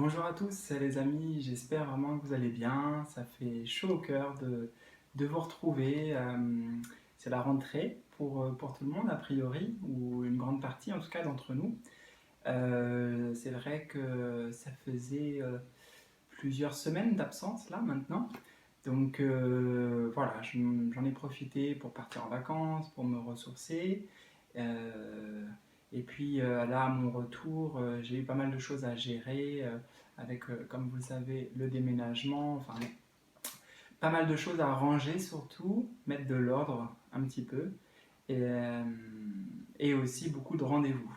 Bonjour à tous les amis, j'espère vraiment que vous allez bien. Ça fait chaud au cœur de vous retrouver. C'est la rentrée pour tout le monde a priori, ou une grande partie en tout cas d'entre nous. C'est vrai que ça faisait plusieurs semaines d'absence là maintenant. Donc voilà, j'en ai profité pour partir en vacances, pour me ressourcer. Euh, et puis là, à mon retour, j'ai eu pas mal de choses à gérer avec, comme vous le savez, le déménagement, enfin pas mal de choses à ranger surtout, mettre de l'ordre un petit peu, et, euh, et aussi beaucoup de rendez-vous.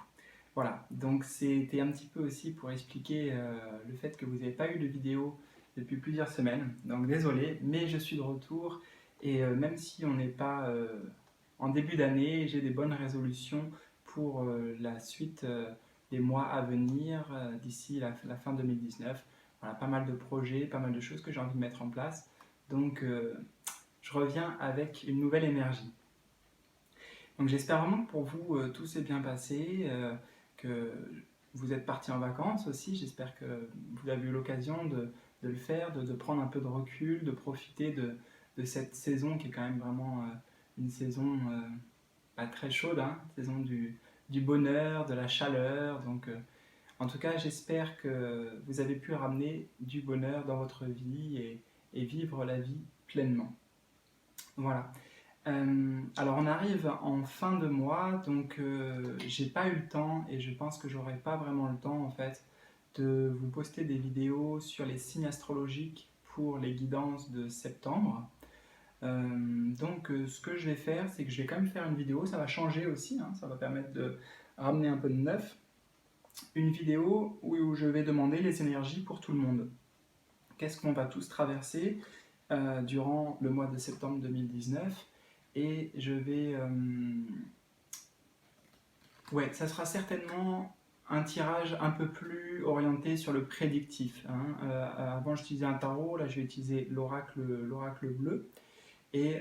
Voilà, donc c'était un petit peu aussi pour expliquer le fait que vous n'avez pas eu de vidéo depuis plusieurs semaines. Donc désolé, mais je suis de retour et même si on n'est pas en début d'année, j'ai des bonnes résolutions pour la suite des mois à venir d'ici la fin 2019. Voilà, pas mal de projets, pas mal de choses que j'ai envie de mettre en place. Donc je reviens avec une nouvelle énergie. Donc j'espère vraiment que pour vous, tout s'est bien passé, que vous êtes parti en vacances aussi. J'espère que vous avez eu l'occasion de le faire, de prendre un peu de recul, de profiter de cette saison qui est quand même vraiment une saison pas très chaude, hein, saison du bonheur, de la chaleur. Donc en tout cas, j'espère que vous avez pu ramener du bonheur dans votre vie et vivre la vie pleinement. Voilà. Alors on arrive en fin de mois, donc j'ai pas eu le temps et je pense que j'aurai pas vraiment le temps en fait de vous poster des vidéos sur les signes astrologiques pour les guidances de septembre. Donc ce que je vais faire, c'est que je vais quand même faire une vidéo, ça va changer aussi, hein, ça va permettre de ramener un peu de neuf. Une vidéo où je vais demander les énergies pour tout le monde. Qu'est-ce qu'on va tous traverser durant le mois de septembre 2019 et je vais... ouais, ça sera certainement un tirage un peu plus orienté sur le prédictif, hein. Avant j'utilisais un tarot, là je vais utiliser l'oracle bleu et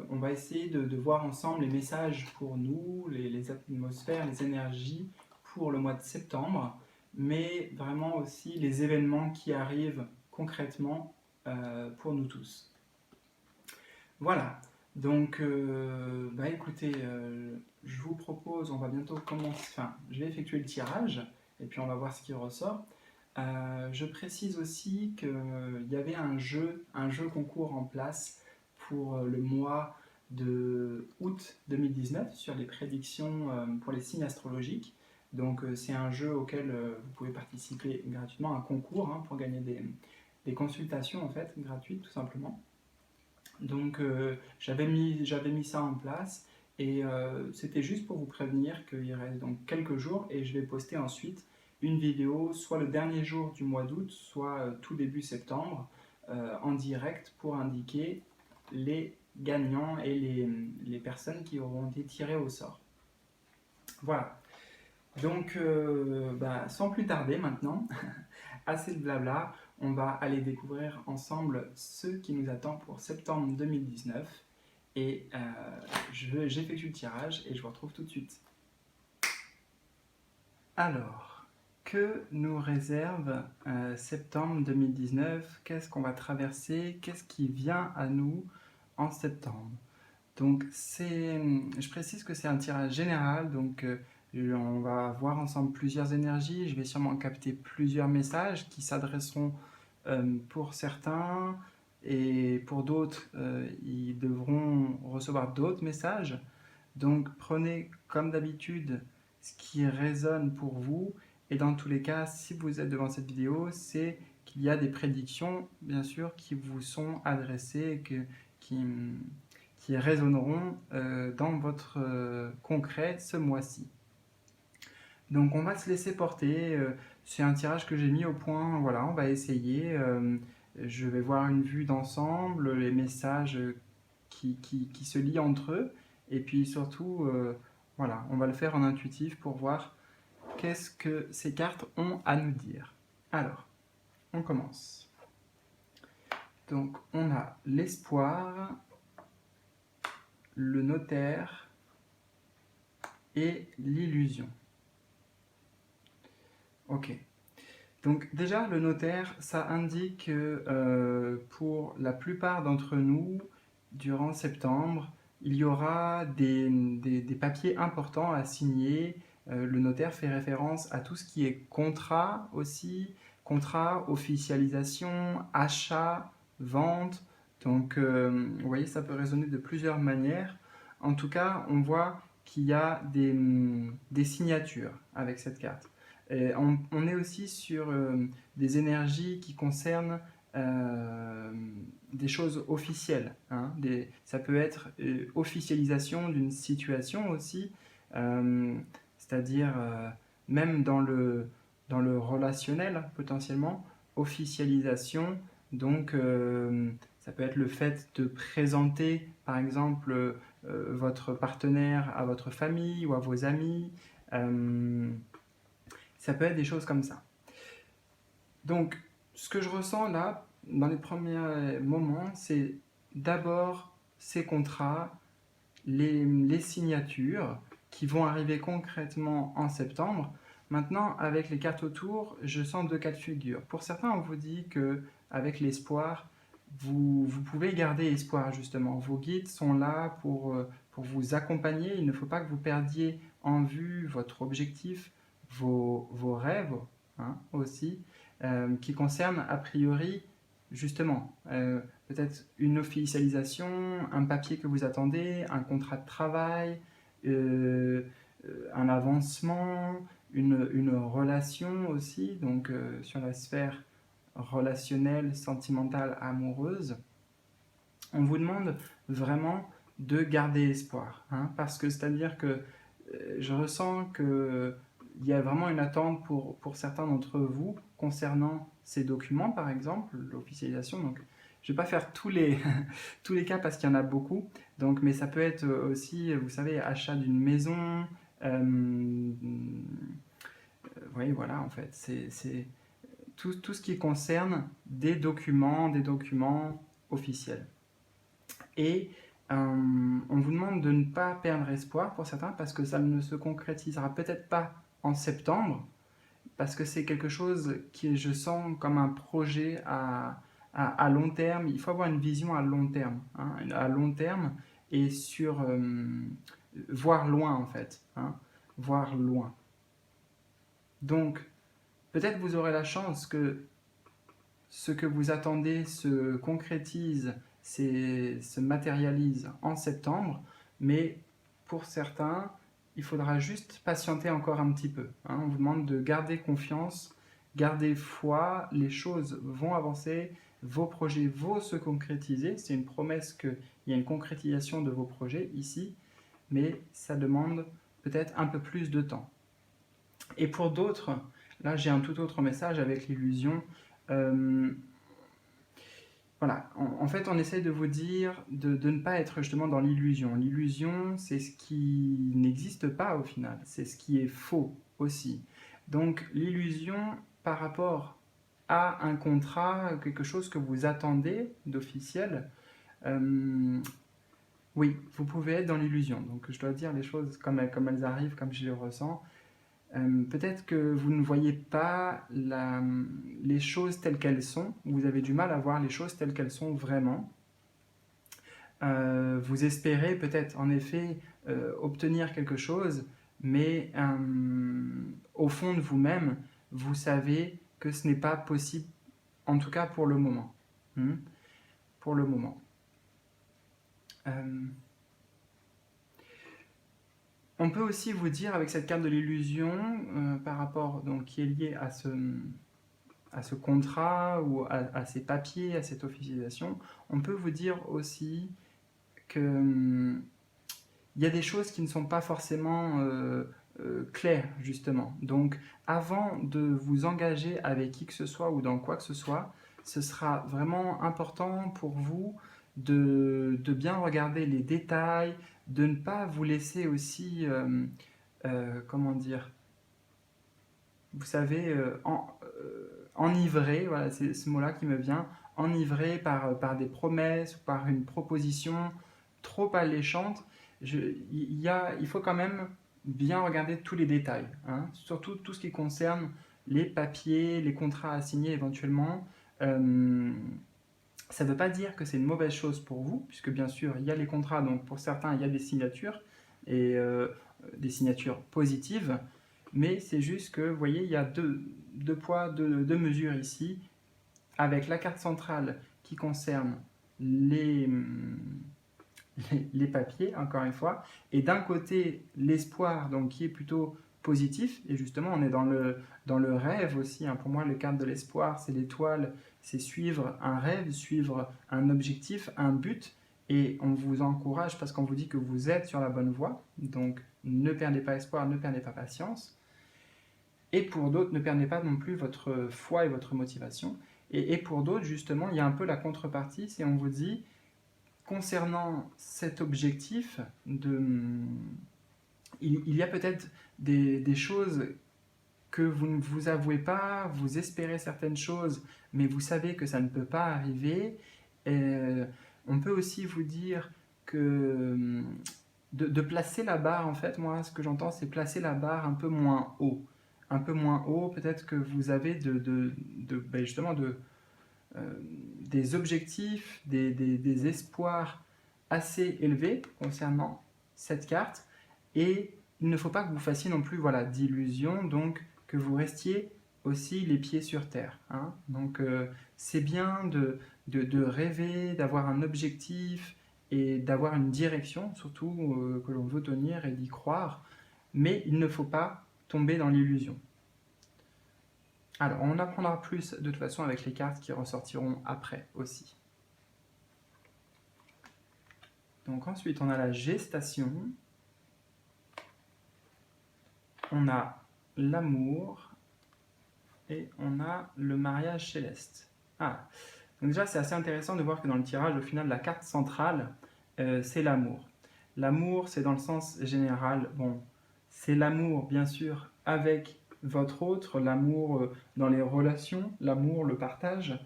on va essayer de voir ensemble les messages pour nous, les atmosphères, les énergies pour le mois de septembre, mais vraiment aussi les événements qui arrivent concrètement pour nous tous. Voilà, donc bah écoutez, je vous propose, on va bientôt commencer, enfin je vais effectuer le tirage et puis on va voir ce qui ressort. Je précise aussi qu'il y avait un jeu concours en place pour le mois de août 2019 sur les prédictions pour les signes astrologiques. Donc c'est un jeu auquel vous pouvez participer gratuitement, un concours hein, pour gagner des consultations en fait gratuites tout simplement. Donc j'avais mis ça en place et c'était juste pour vous prévenir qu'il reste donc quelques jours et je vais poster ensuite une vidéo soit le dernier jour du mois d'août, soit tout début septembre en direct pour indiquer les gagnants et les personnes qui auront été tirées au sort. Voilà, donc bah, sans plus tarder maintenant, assez de blabla, on va aller découvrir ensemble ce qui nous attend pour septembre 2019 et j'effectue le tirage et je vous retrouve tout de suite. Alors, que nous réserve septembre 2019? Qu'est-ce qu'on va traverser? Qu'est-ce qui vient à nous en septembre? Donc, je précise que c'est un tirage général, donc on va voir ensemble plusieurs énergies. Je vais sûrement capter plusieurs messages qui s'adresseront pour certains et pour d'autres, ils devront recevoir d'autres messages. Donc, prenez comme d'habitude ce qui résonne pour vous. Et dans tous les cas, si vous êtes devant cette vidéo, c'est qu'il y a des prédictions, bien sûr, qui vous sont adressées et qui résonneront dans votre concret ce mois-ci. Donc on va se laisser porter, c'est un tirage que j'ai mis au point, voilà, on va essayer, je vais voir une vue d'ensemble, les messages qui se lient entre eux, et puis surtout, voilà, on va le faire en intuitif pour voir qu'est-ce que ces cartes ont à nous dire. Alors, on commence. Donc on a l'espoir, le notaire et l'illusion. Ok. Donc déjà, le notaire, ça indique que pour la plupart d'entre nous, durant septembre, il y aura des papiers importants à signer. Le notaire fait référence à tout ce qui est contrat aussi, contrat, officialisation, achat, vente. Donc, vous voyez, ça peut résonner de plusieurs manières. En tout cas, on voit qu'il y a des signatures avec cette carte. Et on est aussi sur des énergies qui concernent euh, des choses officielles, hein. Ça peut être officialisation d'une situation aussi, euh, c'est-à-dire même dans le relationnel potentiellement, officialisation, donc ça peut être le fait de présenter par exemple votre partenaire à votre famille ou à vos amis. euh, Ça peut être des choses comme ça. Donc, ce que je ressens là, dans les premiers moments, c'est d'abord ces contrats, les signatures qui vont arriver concrètement en septembre. Maintenant, avec les cartes autour, je sens deux cas de figure. Pour certains, on vous dit que avec l'espoir, vous pouvez garder espoir justement. Vos guides sont là pour vous accompagner. Il ne faut pas que vous perdiez en vue votre objectif, vos rêves, hein, aussi, qui concernent a priori justement peut-être une officialisation, un papier que vous attendez, un contrat de travail, un avancement, une relation aussi, donc sur la sphère relationnelle, sentimentale, amoureuse. On vous demande vraiment de garder espoir, hein, parce que c'est-à-dire que je ressens qu'il y a vraiment une attente pour certains d'entre vous concernant ces documents, par exemple, l'officialisation. Donc, je ne vais pas faire tous les cas parce qu'il y en a beaucoup. Donc, mais ça peut être aussi, vous savez, achat d'une maison. Vous voyez, voilà, en fait, c'est tout ce qui concerne des documents officiels. Et on vous demande de ne pas perdre espoir pour certains parce que ça ne se concrétisera peut-être pas en septembre, parce que c'est quelque chose qui, je sens, comme un projet à long terme. Il faut avoir une vision à long terme, hein, à long terme et sur voir loin en fait, hein, voir loin. Donc peut-être vous aurez la chance que ce que vous attendez se concrétise, se matérialise en septembre, mais pour certains, il faudra juste patienter encore un petit peu, hein. On vous demande de garder confiance, garder foi, les choses vont avancer, vos projets vont se concrétiser. C'est une promesse qu'il y a une concrétisation de vos projets ici, mais ça demande peut-être un peu plus de temps. Et pour d'autres, là j'ai un tout autre message avec l'illusion. Euh, voilà, en fait, on essaye de vous dire de ne pas être justement dans l'illusion. L'illusion, c'est ce qui n'existe pas au final, c'est ce qui est faux aussi. Donc l'illusion par rapport à un contrat, quelque chose que vous attendez d'officiel, euh, oui, vous pouvez être dans l'illusion. Donc je dois dire les choses comme elles arrivent, comme je les ressens. Peut-être que vous ne voyez pas les choses telles qu'elles sont, vous avez du mal à voir les choses telles qu'elles sont vraiment. Vous espérez peut-être en effet obtenir quelque chose, mais au fond de vous-même, vous savez que ce n'est pas possible, en tout cas pour le moment. Pour le moment. On peut aussi vous dire avec cette carte de l'illusion, par rapport donc qui est lié à ce contrat ou à ces papiers, à cette officialisation, on peut vous dire aussi que il y a des choses qui ne sont pas forcément claires justement. Donc avant de vous engager avec qui que ce soit ou dans quoi que ce soit, ce sera vraiment important pour vous de bien regarder les détails, de ne pas vous laisser aussi, comment dire, vous savez, enivrer, voilà, c'est ce mot-là qui me vient, enivrer par des promesses ou par une proposition trop alléchante. Il faut quand même bien regarder tous les détails, hein, surtout tout ce qui concerne les papiers, les contrats à signer éventuellement. Euh, Ça ne veut pas dire que c'est une mauvaise chose pour vous, puisque bien sûr, il y a les contrats, donc pour certains, il y a des signatures, et des signatures positives, mais c'est juste que, vous voyez, il y a deux poids, deux mesures ici, avec la carte centrale qui concerne les papiers, encore une fois, et d'un côté l'espoir, donc qui est plutôt positif, et justement on est dans le rêve aussi, hein. Pour moi le cadre de l'espoir c'est l'étoile, c'est suivre un rêve, suivre un objectif, un but, et on vous encourage parce qu'on vous dit que vous êtes sur la bonne voie, donc ne perdez pas espoir, ne perdez pas patience, et pour d'autres, ne perdez pas non plus votre foi et votre motivation, et pour d'autres justement il y a un peu la contrepartie, c'est on vous dit concernant cet objectif, il y a peut-être des choses que vous ne vous avouez pas, vous espérez certaines choses, mais vous savez que ça ne peut pas arriver. Et on peut aussi vous dire que de placer la barre, en fait, moi, ce que j'entends, c'est placer la barre un peu moins haut. Un peu moins haut, peut-être que vous avez justement des objectifs, des espoirs assez élevés concernant cette carte, et il ne faut pas que vous fassiez non plus voilà, d'illusions, donc que vous restiez aussi les pieds sur terre, hein. Donc c'est bien de rêver, d'avoir un objectif et d'avoir une direction, surtout que l'on veut tenir et d'y croire, mais il ne faut pas tomber dans l'illusion. Alors, on en apprendra plus de toute façon avec les cartes qui ressortiront après aussi. Donc ensuite, on a la gestation, on a l'amour et on a le mariage céleste. Ah, donc déjà c'est assez intéressant de voir que dans le tirage, au final, la carte centrale, c'est l'amour. L'amour, c'est dans le sens général, bon, c'est l'amour bien sûr avec votre autre, l'amour dans les relations, l'amour, le partage,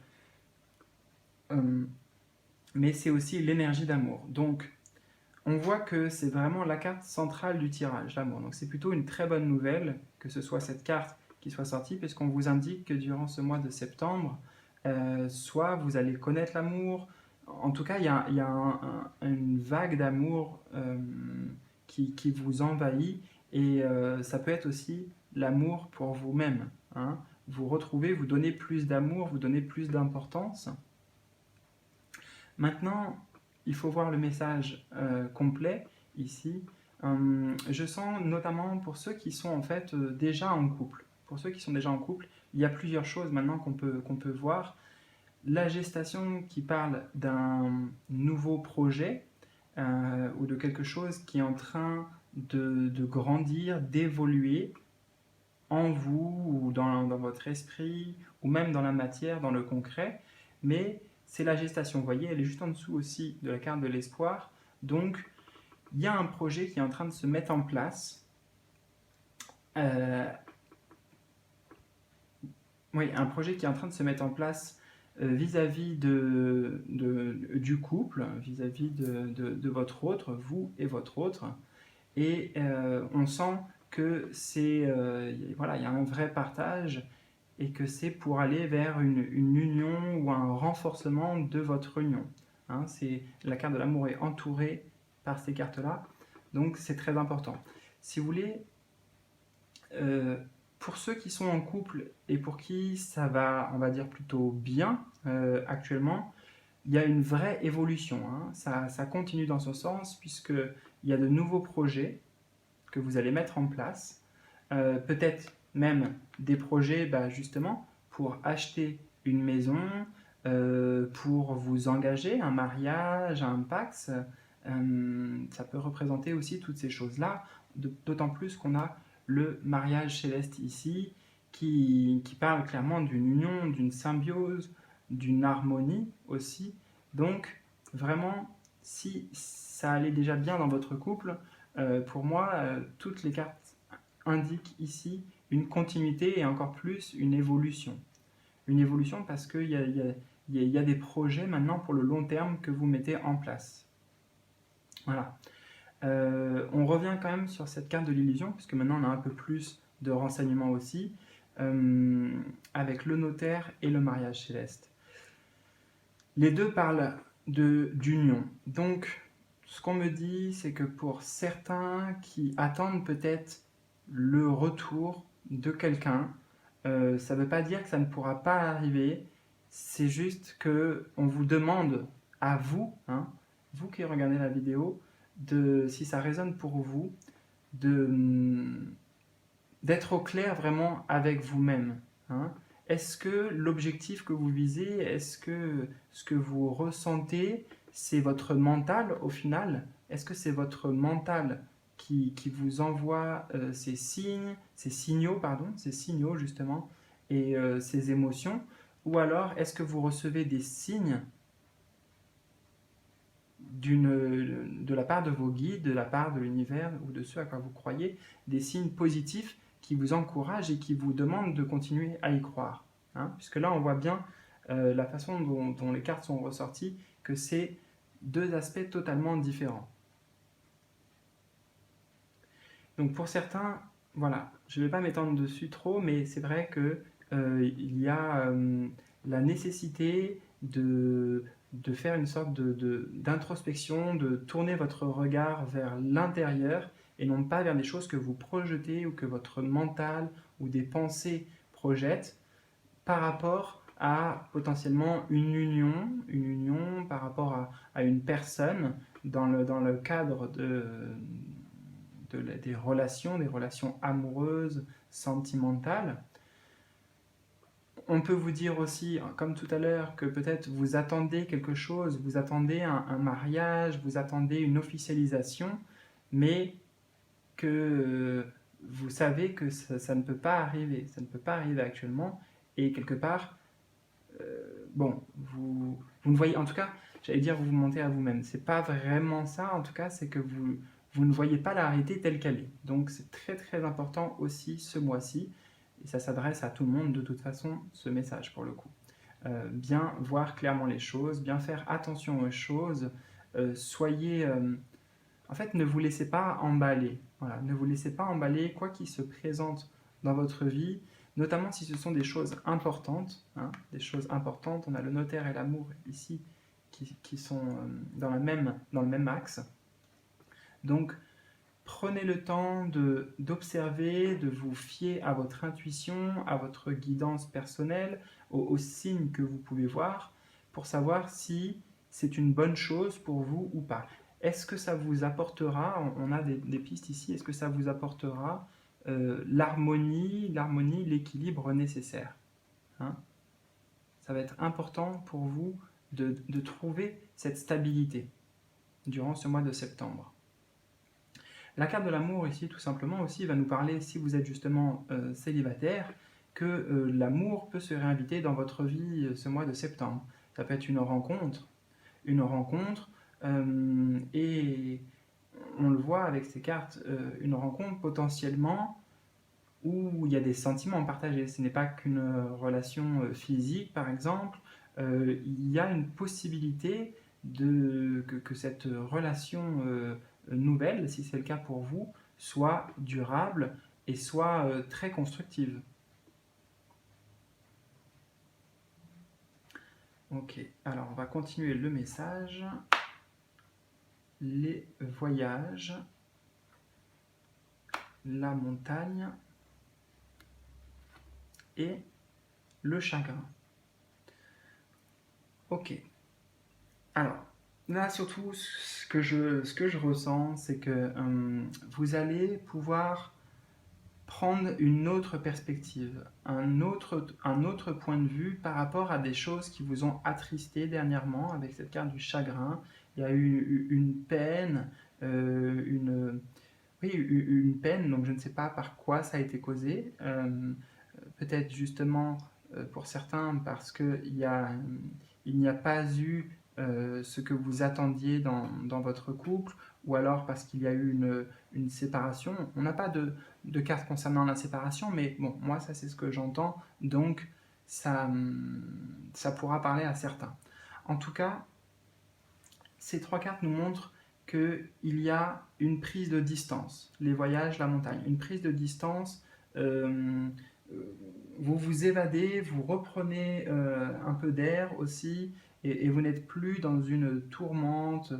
mais c'est aussi l'énergie d'amour. Donc, on voit que c'est vraiment la carte centrale du tirage, l'amour. Donc, c'est plutôt une très bonne nouvelle que ce soit cette carte qui soit sortie, puisqu'on vous indique que durant ce mois de septembre, soit vous allez connaître l'amour, en tout cas, il y a une vague d'amour qui vous envahit, et ça peut être aussi l'amour pour vous-même, hein. Vous retrouvez, vous donnez plus d'amour, vous donnez plus d'importance. Maintenant, il faut voir le message complet ici. Je sens notamment pour ceux qui sont en fait déjà en couple. Pour ceux qui sont déjà en couple, il y a plusieurs choses maintenant qu'on peut voir. La gestation qui parle d'un nouveau projet ou de quelque chose qui est en train de grandir, d'évoluer en vous ou dans votre esprit ou même dans la matière, dans le concret. Mais c'est la gestation. Vous voyez, elle est juste en dessous aussi de la carte de l'espoir. Donc, il y a un projet qui est en train de se mettre en place. Oui, un projet qui est en train de se mettre en place vis-à-vis du couple, vis-à-vis de votre autre, vous et votre autre. Et on sent que c'est voilà, il y a un vrai partage et que c'est pour aller vers une union ou un renforcement de votre union, hein. La carte de l'amour est entourée par ces cartes-là, donc c'est très important. Si vous voulez, pour ceux qui sont en couple et pour qui ça va, on va dire plutôt bien actuellement, il y a une vraie évolution, hein. Ça continue dans ce sens puisqu'il y a de nouveaux projets que vous allez mettre en place, peut-être même des projets justement pour acheter une maison, pour vous engager, un mariage, un Pacs, ça peut représenter aussi toutes ces choses-là, d'autant plus qu'on a le mariage céleste ici, qui parle clairement d'une union, d'une symbiose, d'une harmonie aussi. Donc vraiment, si ça allait déjà bien dans votre couple, pour moi, toutes les cartes indiquent ici une continuité et encore plus une évolution. Une évolution parce qu'il y a des projets maintenant pour le long terme que vous mettez en place. Voilà. On revient quand même sur cette carte de l'illusion, puisque maintenant on a un peu plus de renseignements aussi. avec le notaire et le mariage céleste. Les deux parlent d'union. Donc, ce qu'on me dit, c'est que pour certains qui attendent peut-être le retour de quelqu'un, ça ne veut pas dire que ça ne pourra pas arriver, c'est juste qu'on vous demande à vous, hein, vous qui regardez la vidéo, si ça résonne pour vous, d'être au clair vraiment avec vous-même. Hein. Est-ce que l'objectif que vous visez, est-ce que ce que vous ressentez, c'est votre mental au final? Est-ce que c'est votre mental qui vous envoie ces signaux justement, et ces émotions? Ou alors est-ce que vous recevez des signes de la part de vos guides, de la part de l'univers ou de ceux à quoi vous croyez, des signes positifs qui vous encouragent et qui vous demandent de continuer à y croire. Hein, puisque là, on voit bien la façon dont les cartes sont ressorties, que c'est deux aspects totalement différents. Donc pour certains, voilà, je ne vais pas m'étendre dessus trop, mais c'est vrai qu'il y a la nécessité de faire une sorte d'introspection, de tourner votre regard vers l'intérieur et non pas vers des choses que vous projetez ou que votre mental ou des pensées projettent par rapport à potentiellement une union par rapport à une personne dans le cadre des relations amoureuses, sentimentales. On peut vous dire aussi, comme tout à l'heure, que peut-être vous attendez quelque chose, vous attendez un mariage, vous attendez une officialisation, mais que vous savez que ça ne peut pas arriver, ça ne peut pas arriver actuellement, et quelque part, bon, vous ne voyez, en tout cas, j'allais dire vous vous mentez à vous-même, c'est pas vraiment ça, en tout cas, c'est que vous ne voyez pas la réalité telle qu'elle est. Donc c'est très très important aussi ce mois-ci, et ça s'adresse à tout le monde de toute façon, ce message pour le coup. Bien voir clairement les choses, bien faire attention aux choses, soyez... en fait, ne vous laissez pas emballer. Voilà, ne vous laissez pas emballer quoi qu'il se présente dans votre vie, notamment si ce sont des choses importantes. Hein, des choses importantes. On a le notaire et l'amour ici qui sont dans le même axe. Donc, prenez le temps d'observer, de vous fier à votre intuition, à votre guidance personnelle, aux signes que vous pouvez voir, pour savoir si c'est une bonne chose pour vous ou pas. Est-ce que ça vous apportera, on a des pistes ici, est-ce que ça vous apportera l'harmonie, l'équilibre nécessaire, hein? Ça va être important pour vous de trouver cette stabilité durant ce mois de septembre. La carte de l'amour ici, tout simplement aussi, va nous parler, si vous êtes justement célibataire, que l'amour peut se réinviter dans votre vie ce mois de septembre. Ça peut être une rencontre, et on le voit avec ces cartes, une rencontre potentiellement où il y a des sentiments partagés. Ce n'est pas qu'une relation physique, par exemple. Il y a une possibilité que cette relation nouvelle, si c'est le cas pour vous, soit durable et soit très constructive. Ok, alors on va continuer le message. Les voyages, la montagne et le chagrin. Ok. Alors, là surtout, ce que je ressens, c'est que vous allez pouvoir prendre une autre perspective, un autre point de vue par rapport à des choses qui vous ont attristé dernièrement avec cette carte du chagrin. Il y a eu une peine, une peine, donc je ne sais pas par quoi ça a été causé. Peut-être justement pour certains parce qu'il n'y a pas eu ce que vous attendiez dans votre couple, ou alors parce qu'il y a eu une séparation. On n'a pas de carte concernant la séparation, mais bon, moi ça c'est ce que j'entends, donc ça pourra parler à certains. En tout cas, ces trois cartes nous montrent qu'il y a une prise de distance, les voyages, la montagne, une prise de distance vous vous évadez, vous reprenez un peu d'air aussi, et vous n'êtes plus dans une tourmente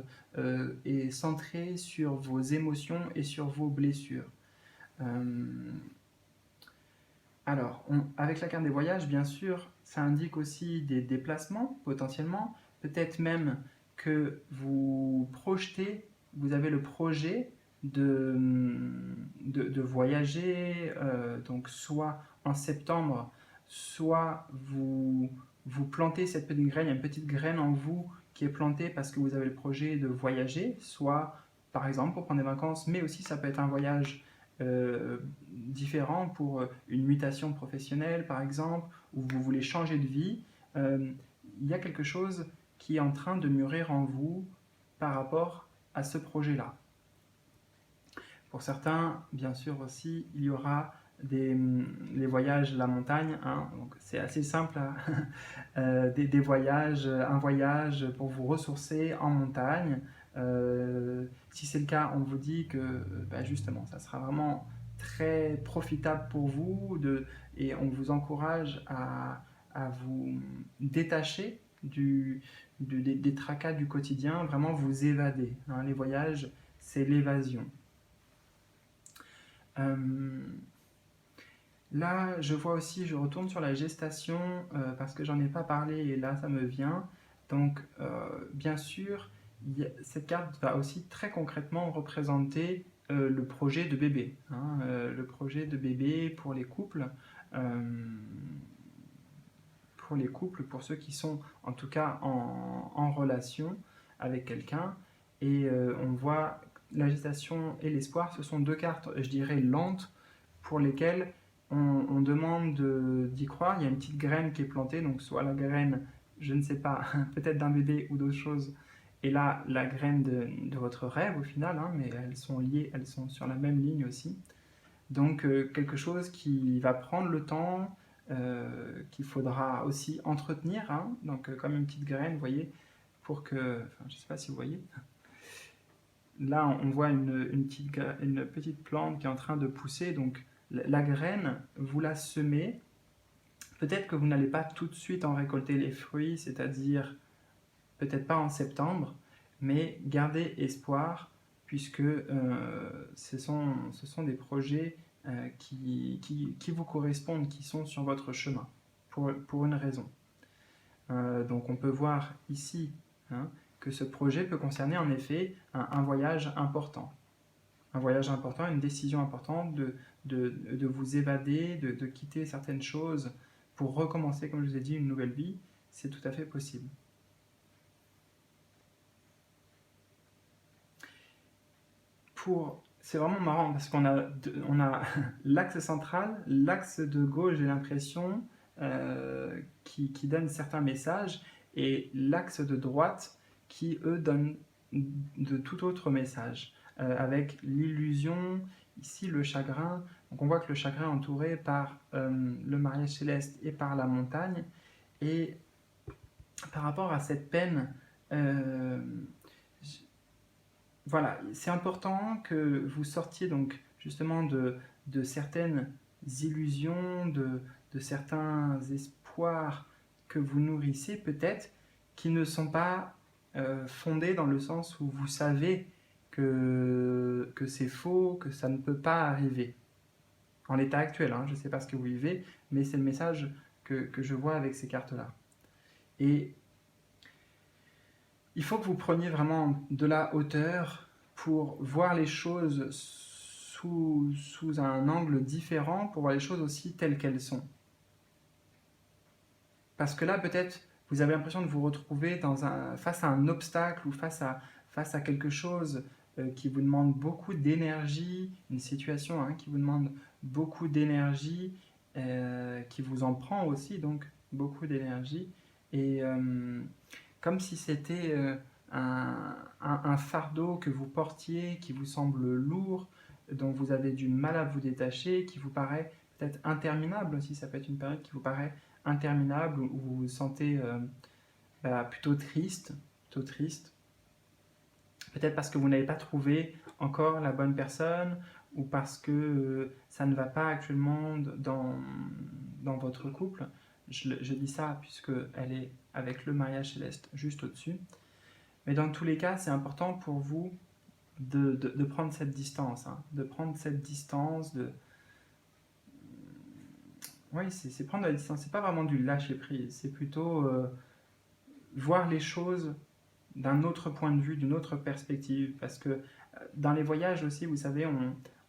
et centré sur vos émotions et sur vos blessures. Alors, avec la carte des voyages, bien sûr, ça indique aussi des déplacements potentiellement. Peut-être même que vous projetez, vous avez le projet de voyager, donc soit en septembre, soit vous plantez cette petite graine, il y a une petite graine en vous qui est plantée parce que vous avez le projet de voyager, soit par exemple pour prendre des vacances, mais aussi ça peut être un voyage différent pour une mutation professionnelle par exemple, ou vous voulez changer de vie. Il y a quelque chose qui est en train de mûrir en vous par rapport à ce projet-là. Pour certains, bien sûr aussi, il y aura les voyages à la montagne, hein, donc c'est assez simple, des voyages, un voyage pour vous ressourcer en montagne. Si c'est le cas, on vous dit que justement, ça sera vraiment très profitable pour vous et on vous encourage à vous détacher des tracas du quotidien, vraiment vous évader. Hein. Les voyages, c'est l'évasion. Là, je vois aussi, je retourne sur la gestation parce que j'en ai pas parlé et là, ça me vient. Donc, bien sûr, cette carte va aussi très concrètement représenter le projet de bébé. Hein, le projet de bébé pour les couples. Pour ceux qui sont en tout cas en relation avec quelqu'un. Et on voit la gestation et l'espoir, ce sont deux cartes, je dirais, lentes pour lesquelles on demande d'y croire. Il y a une petite graine qui est plantée, donc soit la graine, je ne sais pas, peut-être d'un bébé ou d'autre chose, et là, la graine de votre rêve au final, hein, mais elles sont liées, elles sont sur la même ligne aussi. Donc quelque chose qui va prendre le temps, qu'il faudra aussi entretenir, hein, donc comme une petite graine, vous voyez, pour que, enfin, je ne sais pas si vous voyez, là on voit une petite plante qui est en train de pousser, donc la graine, vous la semez, peut-être que vous n'allez pas tout de suite en récolter les fruits, c'est-à-dire peut-être pas en septembre, mais gardez espoir, puisque ce sont des projets qui vous correspondent, qui sont sur votre chemin, pour une raison. Donc on peut voir ici hein, que ce projet peut concerner en effet un voyage important. Un voyage important, une décision importante de vous évader, de quitter certaines choses pour recommencer, comme je vous ai dit, une nouvelle vie. C'est tout à fait possible. C'est vraiment marrant parce qu'on a l'axe central, l'axe de gauche, j'ai l'impression, qui donne certains messages, et l'axe de droite qui, eux, donne de tout autre message, avec l'illusion, ici le chagrin. Donc on voit que le chagrin est entouré par le mariage céleste et par la montagne, et par rapport à cette peine, voilà, c'est important que vous sortiez donc justement de certaines illusions, de certains espoirs que vous nourrissez peut-être, qui ne sont pas fondés dans le sens où vous savez que c'est faux, que ça ne peut pas arriver. En l'état actuel, hein, je ne sais pas ce que vous vivez, mais c'est le message que je vois avec ces cartes-là. Et il faut que vous preniez vraiment de la hauteur pour voir les choses sous un angle différent, pour voir les choses aussi telles qu'elles sont. Parce que là, peut-être, vous avez l'impression de vous retrouver face à un obstacle ou face à quelque chose qui vous demande beaucoup d'énergie, une situation hein, qui vous demande beaucoup d'énergie, qui vous en prend aussi, donc beaucoup d'énergie. Et comme si c'était un fardeau que vous portiez, qui vous semble lourd, dont vous avez du mal à vous détacher, qui vous paraît peut-être interminable aussi, ça peut être une période qui vous paraît interminable, où vous vous sentez plutôt triste, peut-être parce que vous n'avez pas trouvé encore la bonne personne, ou parce que ça ne va pas actuellement dans votre couple. Je dis ça puisque elle est avec le mariage céleste juste au-dessus. Mais dans tous les cas, c'est important pour vous de prendre cette distance, hein, de prendre cette distance, oui, c'est prendre la distance, c'est pas vraiment du lâcher prise, c'est plutôt voir les choses d'un autre point de vue, d'une autre perspective, parce que dans les voyages aussi, vous savez,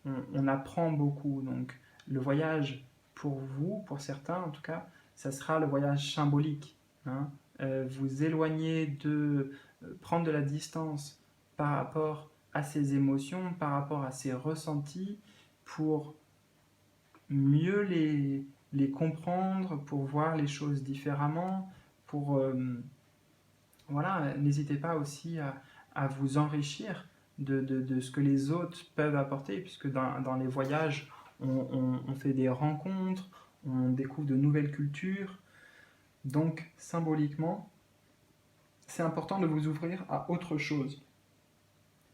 on apprend beaucoup, donc le voyage pour vous, pour certains en tout cas, ça sera le voyage symbolique, hein. Vous éloigner prendre de la distance par rapport à ses émotions, par rapport à ses ressentis, pour mieux les comprendre, pour voir les choses différemment, pour voilà, n'hésitez pas aussi à vous enrichir de ce que les autres peuvent apporter, puisque dans les voyages, on fait des rencontres, on découvre de nouvelles cultures. Donc, symboliquement, c'est important de vous ouvrir à autre chose.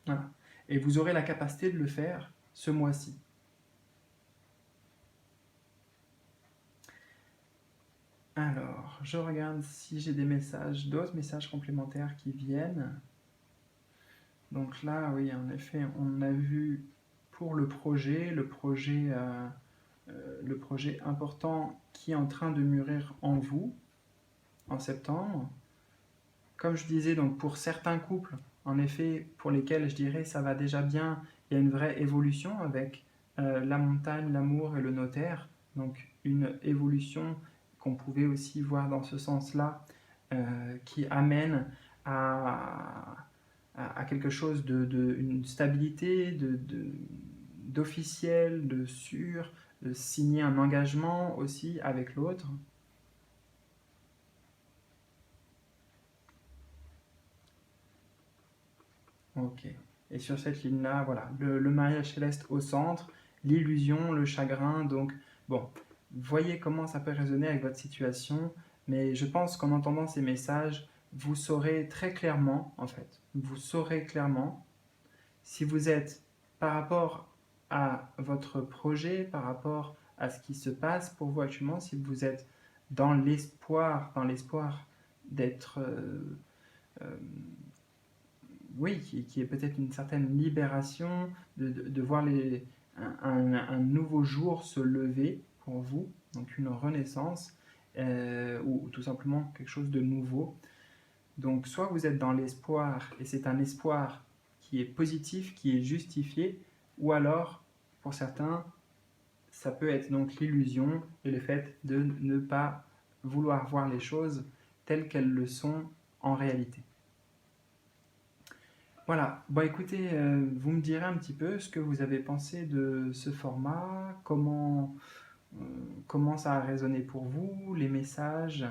Voilà. Et vous aurez la capacité de le faire ce mois-ci. Alors, je regarde si j'ai des messages, d'autres messages complémentaires qui viennent. Donc là, oui, en effet, on a vu pour le projet important qui est en train de mûrir en vous en septembre. Comme je disais, donc pour certains couples, en effet, pour lesquels je dirais ça va déjà bien, il y a une vraie évolution avec la montagne, l'amour et le notaire. Donc une évolution qu'on pouvait aussi voir dans ce sens-là, qui amène à quelque chose une stabilité, d'officiel, de sûr, de signer un engagement aussi avec l'autre. Ok. Et sur cette ligne-là, voilà, le mariage céleste au centre, l'illusion, le chagrin. Donc, bon, voyez comment ça peut résonner avec votre situation. Mais je pense qu'en entendant ces messages, vous saurez très clairement, en fait, vous saurez clairement si vous êtes par rapport à votre projet, par rapport à ce qui se passe pour vous actuellement, si vous êtes dans l'espoir d'être oui, qui est peut-être une certaine libération, de voir un nouveau jour se lever pour vous, donc une renaissance, ou tout simplement quelque chose de nouveau. Donc soit vous êtes dans l'espoir, et c'est un espoir qui est positif, qui est justifié, ou alors, pour certains, ça peut être donc l'illusion et le fait de ne pas vouloir voir les choses telles qu'elles le sont en réalité. Voilà, bon écoutez, vous me direz un petit peu ce que vous avez pensé de ce format, comment ça a résonné pour vous, les messages,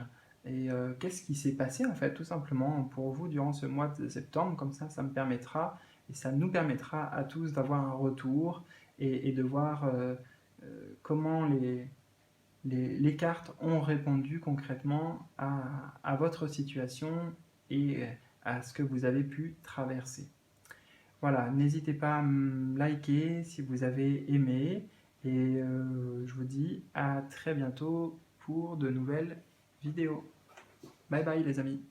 et qu'est-ce qui s'est passé en fait tout simplement pour vous durant ce mois de septembre, comme ça me permettra, et ça nous permettra à tous d'avoir un retour et de voir comment les cartes ont répondu concrètement à votre situation et à ce que vous avez pu traverser. Voilà, n'hésitez pas à me liker si vous avez aimé et je vous dis à très bientôt pour de nouvelles vidéos. Bye bye les amis.